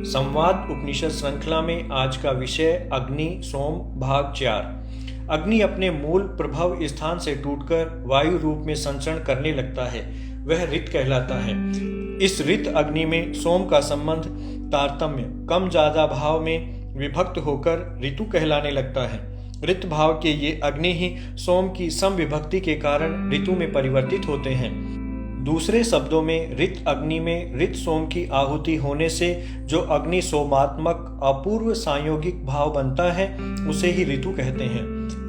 संवाद उपनिषद श्रृंखला में आज का विषय अग्नि सोम भाग 4। अग्नि अपने मूल प्रभव स्थान से टूटकर वायु रूप में संचरण करने लगता है, वह ऋत कहलाता है। इस ऋत अग्नि में सोम का संबंध तारतम्य कम ज्यादा भाव में विभक्त होकर ऋतु कहलाने लगता है। ऋत भाव के ये अग्नि ही सोम की सम विभक्ति के कारण ऋतु में परिवर्तित होते हैं। दूसरे शब्दों में ऋत अग्नि में ऋत सोम की आहुति होने से जो अग्नि सोमात्मक अपूर्व संयोगिक भाव बनता है उसे ही ऋतु कहते हैं।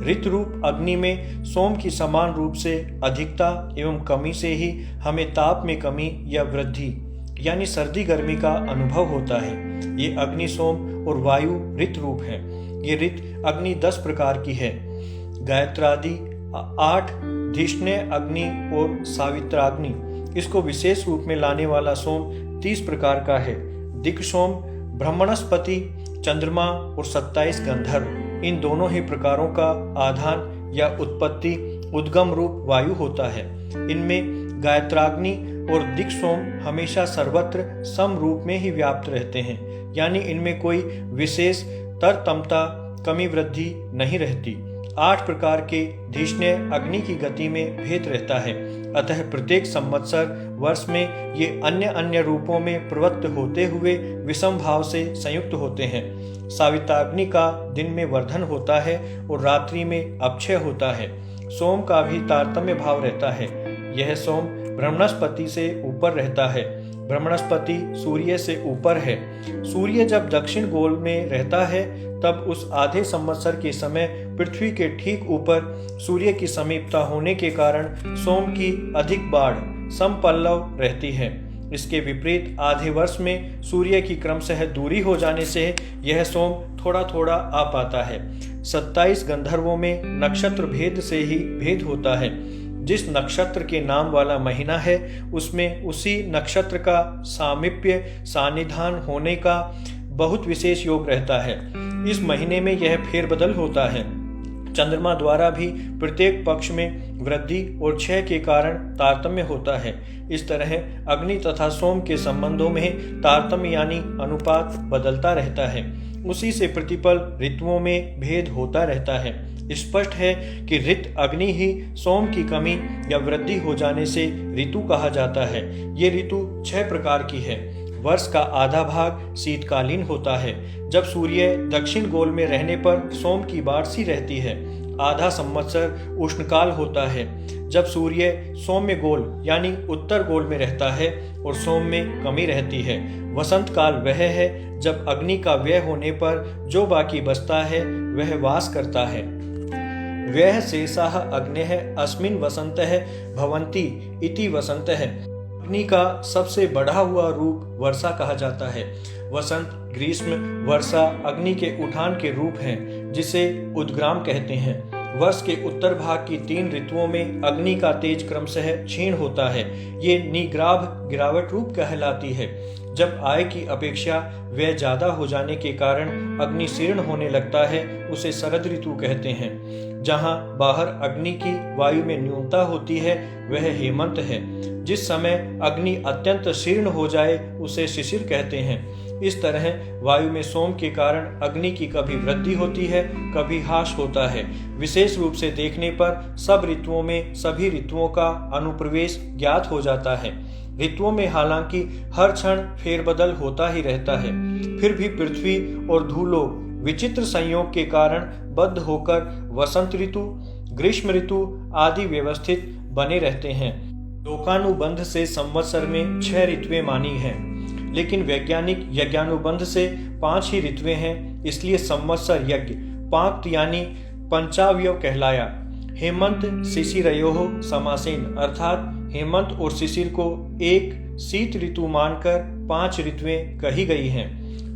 ऋत रूप अग्नि में सोम की समान रूप से अधिकता एवं कमी से ही हमें ताप में कमी या वृद्धि यानी सर्दी गर्मी का अनुभव होता है। ये अग्नि सोम और वायु ऋत रूप है। ये ऋत अग्नि 10 प्रकार की है। गायत्रादि 8, धिष्ण्य अग्नि और सावित्राग्नि। इसको विशेष रूप में लाने वाला सोम 30 प्रकार का है। दिक् सोम, ब्रह्मणस्पति, चंद्रमा और 27 गंधर्व, इन दोनों ही प्रकारों का आधान या उत्पत्ति उद्गम रूप वायु होता है। इनमें गायत्राग्नि और दिक् सोम हमेशा सर्वत्र सम रूप में ही व्याप्त रहते हैं, यानी इनमें कोई विशेष तरतमता कमी वृद्धि नहीं रहती। 8 प्रकार के धिष्ण्य अग्नि की गति में भेद रहता है, अतः प्रत्येक संवत्सर वर्ष में ये अन्य अन्य रूपों में प्रवृत्त होते हुए विषम भाव से संयुक्त होते हैं। सावित्राग्नि का दिन में वर्धन होता है और रात्रि में अपक्षय होता है। सोम का भी तारतम्य भाव रहता है। यह सोम ब्रह्मणस्पति से ऊपर रहता है। ब्रह्मणस्पति सूर्य से ऊपर है। सूर्य जब दक्षिण गोल में रहता है तब उस आधे संवत्सर के समय पृथ्वी के ठीक ऊपर सूर्य की समीपता होने के कारण सोम की अधिक बाढ़ समपल्लव रहती है। इसके विपरीत आधे वर्ष में सूर्य की क्रमशः दूरी हो जाने से यह सोम थोड़ा थोड़ा आ पाता है। 27 गंधर्वों में नक्षत्र भेद से ही भेद होता है। जिस नक्षत्र के नाम वाला महीना है उसमें उसी नक्षत्र का सामीप्य सानिधान होने का बहुत विशेष योग रहता है। इस महीने में यह फेरबदल होता है। चंद्रमा द्वारा भी प्रत्येक पक्ष में वृद्धि और क्षय के कारण तारतम्य होता है। इस तरह अग्नि तथा सोम के संबंधों में तारतम्य यानी अनुपात बदलता रहता है। उसी से प्रतिपल ऋतुओं में भेद होता रहता है। स्पष्ट है कि ऋत अग्नि ही सोम की कमी या वृद्धि हो जाने से ऋतु कहा जाता है। ये ऋतु 6 प्रकार की है। वर्ष का आधा भाग शीतकालीन होता है, जब सूर्य दक्षिण गोल में रहने पर सोम की बाढ़ रहती है। आधा संवत्सर उष्णकाल होता है, जब सूर्य सौम्य गोल यानी उत्तर गोल में रहता है और सोम में कमी रहती है। वसंत काल वह है जब अग्नि का व्यय होने पर जो बाकी बचता है वह वास करता है। व्यय शेषाः अग्नेः अस्मिन् वसन्तः भवन्ति इति वसन्तः। अग्नि का सबसे बढ़ा हुआ रूप वर्षा कहा जाता है। वसंत, ग्रीष्म, वर्षा अग्नि के उठान के रूप हैं, जिसे उद्ग्राम कहते हैं। वर्ष के उत्तर भाग की 3 ऋतुओं में अग्नि का तेज क्रमशः क्षीण होता है। ये निग्राभ गिरावट रूप कहलाती है। जब आय की अपेक्षा व्यय ज्यादा हो जाने के कारण अग्नि शीर्ण होने लगता है, उसे शरद ऋतु कहते हैं। जहाँ बाहर अग्नि की वायु में न्यूनता होती है वह हेमंत है। जिस समय अग्नि अत्यंत शीर्ण हो जाए उसे शिशिर कहते हैं। इस तरह वायु में सोम के कारण अग्नि की कभी वृद्धि होती है, कभी ह्रास होता है। विशेष रूप से देखने पर सब ऋतुओं में सभी ऋतुओं का अनुप्रवेश ज्ञात हो जाता है। ऋतुओं में हालांकि हर क्षण फेरबदल होता ही रहता है, फिर भी पृथ्वी और धूलोक विचित्र संयोग के कारण बद्ध होकर वसंत ऋतु, ग्रीष्म ऋतु आदि व्यवस्थित बने रहते हैं। लोकानुबंध से संवत्सर में 6 ऋतुएं मानी हैं, लेकिन वैज्ञानिक यज्ञानुबंध से 5 ही ऋतुएं हैं। इसलिए संवत्सर यज्ञ पाक्त यानी पंचावयव कहलाया। हेमंत शिशिरयोः समासेन, अर्थात हेमंत और शिशिर को एक शीत ऋतु मानकर 5 ऋतुएं कही गई हैं।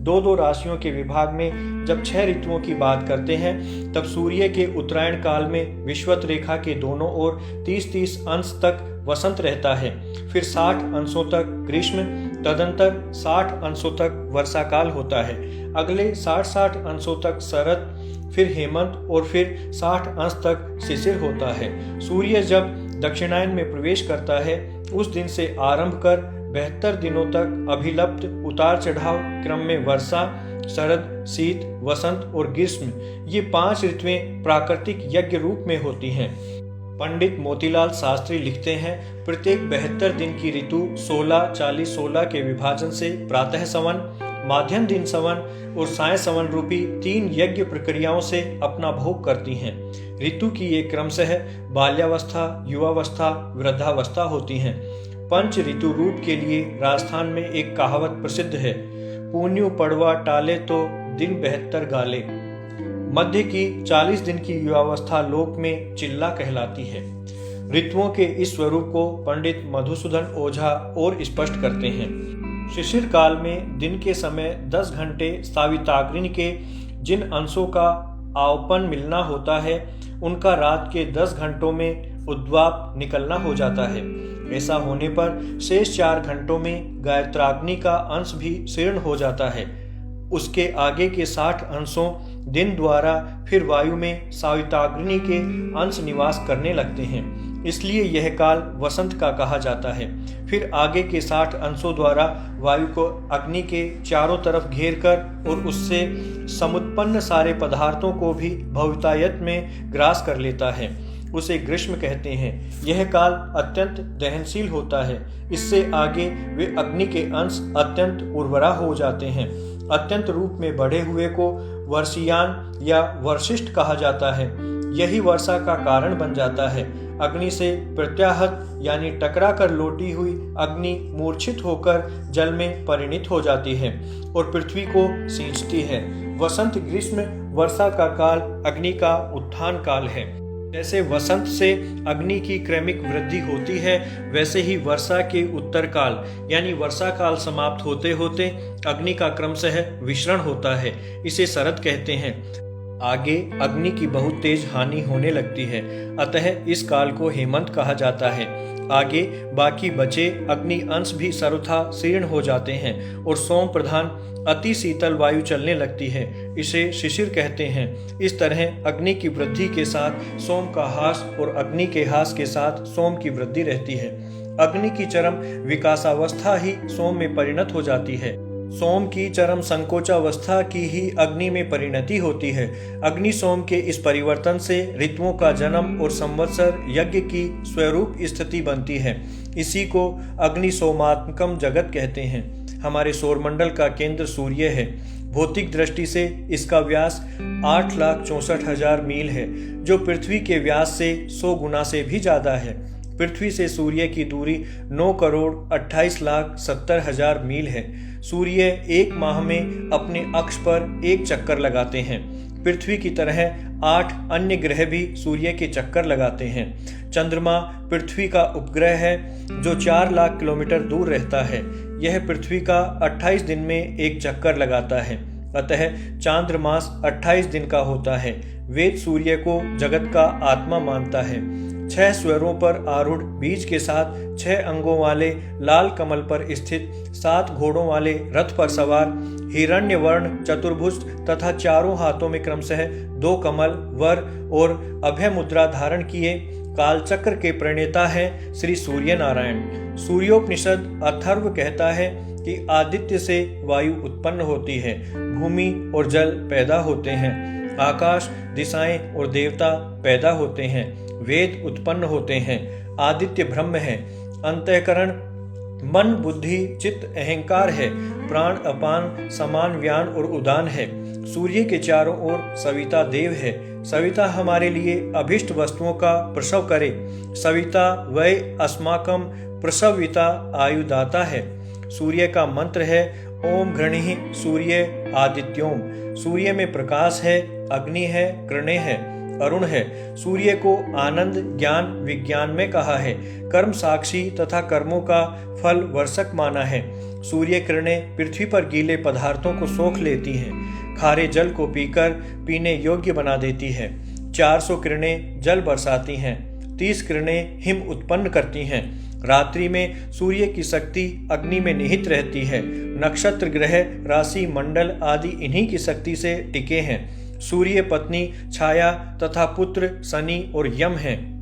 2-2 राशियों के विभाग में जब 6 ऋतुओं की बात करते हैं तब सूर्य के उत्तरायण काल में विषुवत रेखा के दोनों ओर 30-30 अंश तक वसंत रहता है, फिर 60 अंशों तक ग्रीष्म, तदंतर 60 अंशों तक वर्षा काल होता है। अगले 60-60 अंशों तक शरद, फिर हेमंत और फिर 60 अंश तक शिशिर होता है। सूर्य जब दक्षिणायन में प्रवेश करता है उस दिन से आरंभ कर 72 दिनों तक अभिलप्त उतार चढ़ाव क्रम में वर्षा, शरद, शीत, वसंत और ग्रीष्म, ये 5 ऋतुएं प्राकृतिक यज्ञ रूप में होती हैं। पंडित मोतीलाल शास्त्री लिखते हैं, प्रत्येक 72 दिन की ऋतु 16, 40, 16 के विभाजन से प्रातः सवन, माध्यम दिन सवन और साय सवन रूपी 3 यज्ञ प्रक्रियाओं से अपना भोग करती हैं। ऋतु की ये क्रमशः बाल्यावस्था, युवावस्था, वृद्धावस्था होती हैं। पंच ऋतु रूप के लिए राजस्थान में एक कहावत प्रसिद्ध है, पुण्यु पड़वा टाले तो दिन 72 गाले। मध्य की 40 दिन की युवावस्था लोक में चिल्ला कहलाती है। ऋतुओं के इस स्वरूप को पंडित मधुसूदन ओझा और स्पष्ट करते हैं। शिशिर काल में दिन के समय 10 घंटे साविताग्नि के जिन अंशों का आवपन मिलना होता है, उनका रात के 10 घंटों में उद्वाप निकलना हो जाता है। ऐसा होने पर शेष 4 घंटों में गायत्राग्नि का अंश भी शीर्ण हो जाता है। उसके आगे के 60 अंशों दिन द्वारा फिर वायु में साविताग्नि के अंश निवास करने लगते हैं, इसलिए यह काल वसंत का कहा जाता है। फिर आगे के 60 अंशों द्वारा वायु को अग्नि के चारों तरफ घेर कर और उससे समुत्पन्न सारे पदार्थों को भी भवितायत में ग्रास कर लेता है, उसे ग्रीष्म कहते हैं। यह काल अत्यंत दहनशील होता है। इससे आगे वे अग्नि के अंश अत्यंत उर्वरा हो जाते हैं। अत्यंत रूप में बढ़े हुए को वर्षियान या वर्षिष्ठ कहा जाता है। यही वर्षा का कारण बन जाता है। अग्नि से प्रत्याहत यानी टकरा कर लौटी हुई अग्नि मूर्छित होकर जल में परिणित हो जाती है और पृथ्वी को सींचती है। वसंत, ग्रीष्म, वर्षा का काल अग्नि का उत्थान काल है। जैसे वसंत से अग्नि की क्रमिक वृद्धि होती है, वैसे ही वर्षा के उत्तर काल यानी वर्षा काल समाप्त होते होते अग्नि का क्रमशः विसरण होता है। इसे शरद कहते हैं। आगे अग्नि की बहुत तेज हानि होने लगती है, अतः इस काल को हेमंत कहा जाता है। आगे बाकी बचे अग्नि अंश भी सर्वथा शीर्ण हो जाते हैं और सोम प्रधान अति शीतल वायु चलने लगती है। इसे शिशिर कहते हैं। इस तरह अग्नि की वृद्धि के साथ सोम का हास और अग्नि के हास के साथ सोम की वृद्धि रहती है। अग्नि की चरम विकासावस्था ही सोम में परिणत हो जाती है। सोम की चरम संकोचावस्था की ही अग्नि में परिणति होती है। अग्नि सोम के इस परिवर्तन से ऋतुओं का जन्म और संवत्सर यज्ञ की स्वरूप स्थिति बनती है। इसी को अग्नि सोमात्मकम जगत कहते हैं। हमारे सौरमंडल का केंद्र सूर्य है। भौतिक दृष्टि से इसका व्यास 8,64,000 मील है, जो पृथ्वी के व्यास से 100 गुना से भी ज्यादा है। पृथ्वी से सूर्य की दूरी 9,28,70,000 मील है। सूर्य एक माह में अपने अक्ष पर एक चक्कर लगाते हैं। पृथ्वी की तरह 8 अन्य ग्रह भी सूर्य के चक्कर लगाते हैं। चंद्रमा पृथ्वी का उपग्रह है, जो 4 लाख किलोमीटर दूर रहता है। यह पृथ्वी का 28 दिन में एक चक्कर लगाता है, अतः चांद्रमास 28 दिन का होता है। वेद सूर्य को जगत का आत्मा मानता है। 6 स्वरों पर आरूढ़ बीज के साथ 6 अंगों वाले लाल कमल पर स्थित 7 घोड़ों वाले रथ पर सवार हिरण्य वर्ण चतुर्भुज तथा चारों हाथों में क्रमशः 2 कमल, वर और अभय मुद्रा धारण किए कालचक्र के प्रणेता है श्री सूर्य नारायण। सूर्योपनिषद अथर्व कहता है कि आदित्य से वायु उत्पन्न होती है, भूमि और जल पैदा होते हैं, आकाश, दिशाएं और देवता पैदा होते हैं, वेद उत्पन्न होते हैं, आदित्य ब्रह्म है, अंतःकरण मन, बुद्धि, चित्त, अहंकार है, प्राण, अपान, समान, व्यान और उदान है। सूर्य के चारों ओर सविता देव है। सविता हमारे लिए अभिष्ट वस्तुओं का प्रसव करे। सविता वै अस्माकं प्रसविता आयुदाता है। सूर्य का मंत्र है ओम घृणिः सूर्य आदित्योम। सूर्य में प्रकाश है, अग्नि है, कृणे है, अरुण है। सूर्य को आनंद, ज्ञान, विज्ञान में कहा है। कर्म साक्षी तथा कर्मों का फल वर्षक माना है। सूर्य किरणें पृथ्वी पर गीले पदार्थों को सोख लेती हैं, खारे जल को पीकर पीने योग्य बना देती है। 400 किरणें जल बरसाती हैं, 30 किरणें हिम उत्पन्न करती हैं। रात्रि में सूर्य की शक्ति अग्नि में निहित रहती है। नक्षत्र, ग्रह, राशि, मंडल आदि इन्हीं की शक्ति से टिके हैं। सूर्य पत्नी, छाया तथा पुत्र शनि और यम हैं।